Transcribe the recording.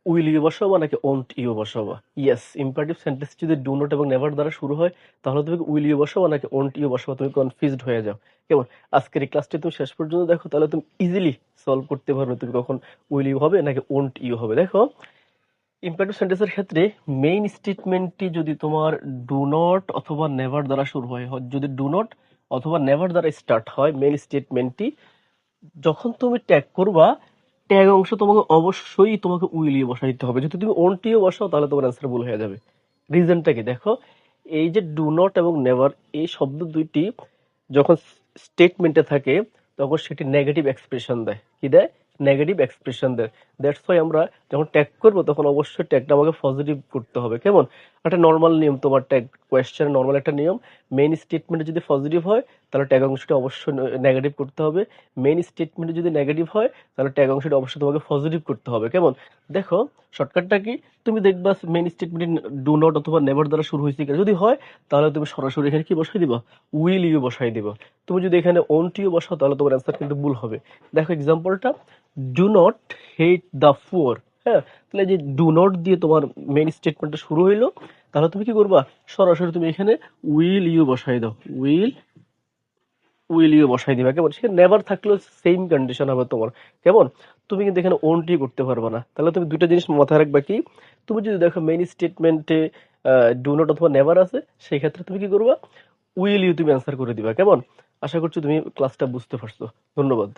Will you বসাবো নাকি won't you বসাবো? ইয়েস, ইম্পারেটিভ সেন্টেন্স যদি ডু নট এবং নেভার দ্বারা শুরু হয় তাহলে তুমি উইল ইউ বসাবো নাকি ওন্ট ইউ বসাবো, তুমি কনফিউজড হয়ে যাও। কেমন? আজকের এই ক্লাসটি তুমি শেষ পর্যন্ত দেখো, তাহলে তুমি ইজিলি সলভ করতে পারবে তুমি কখন উইল ইউ হবে নাকি ওন্ট ইউ হবে। দেখো, ইম্পারেটিভ সেন্টেন্সের ক্ষেত্রে মেইন স্টেটমেন্টটি যদি তোমার ডু নট অথবা নেভার দ্বারা শুরু হয়, যদি ডু নট অথবা নেভার দ্বারা স্টার্ট হয় মেইন স্টেটমেন্টটি, যখন তুমি ট্যাগ করবা, ট্যাগ অংশ তোমাকে অবশ্যই তোমাকে উইল ইউ বসাইতে হবে। যদি তুমি ওন্ট ইউ বসাও তাহলে তোমার অ্যান্সার ভুল হয়ে যাবে। রিজনটা কি দেখো, এই যে ডু নট এবং নেভার এই শব্দ দুইটি যখন স্টেটমেন্টে থাকে তখন সেটি নেগেটিভ এক্সপ্রেশন দেয়। কি দেয়? নেগেটিভ এক্সপ্রেশন দেয়। দ্যাটস ওয়াই আমরা যখন ট্যাগ করবো তখন অবশ্যই ট্যাগটা আমাকে পজিটিভ করতে হবে। কেমন? একটা নর্মাল নিয়ম, তোমার ট্যাগ কোয়েশ্চেন নর্মাল একটা নিয়ম, মেইন স্টেটমেন্টে যদি পজিটিভ হয় তাহলে ট্যাগ অংশটি অবশ্যই নেগেটিভ করতে হবে। মেইন স্টেটমেন্টে যদি নেগেটিভ হয় তাহলে ট্যাগ অংশটি অবশ্যই তোমাকে পজিটিভ করতে হবে। কেমন? দেখো, শর্টকাটটা কি, তুমি দেখবা মেইন স্টেটমেন্ট ডু নট অথবা নেভার দ্বারা শুরু হয়েছে কিনা, যদি হয় তাহলে তুমি সরাসরি এখানে কি বসাই দিবা? উইল ইউ বসাই দিবা। তুমি যদি এখানে ওন্ট ইউ বসাও তাহলে তোমার অ্যান্সার কিন্তু ভুল হবে। দেখো এক্সাম্পলটা, do not hate the poor. হ্যাঁ, তাহলে যে ডু নট দিয়ে তোমার মেইন স্টেটমেন্টটা শুরু হইলো, তাহলে তুমি কি করবা? সরাসরি তুমি এখানে উইল ইউ বসাই দাও। উইল ইউ বসাই দিবা। কেমন? সেখানে নেভার থাকলেও সেম কন্ডিশন হবে তোমার। কেমন? তুমি কিন্তু এখানে ওন্ট ইউ করতে পারবে না। তাহলে তুমি দুটো জিনিস মাথায় রাখবা কি, তুমি যদি দেখো মেইন স্টেটমেন্টে ডু নট অথবা নেভার আছে, সেই ক্ষেত্রে তুমি কি করবা? উইল ইউ তুমি অ্যান্সার করে দিবা। কেমন? আশা করছি তুমি ক্লাসটা বুঝতে পারছো। ধন্যবাদ।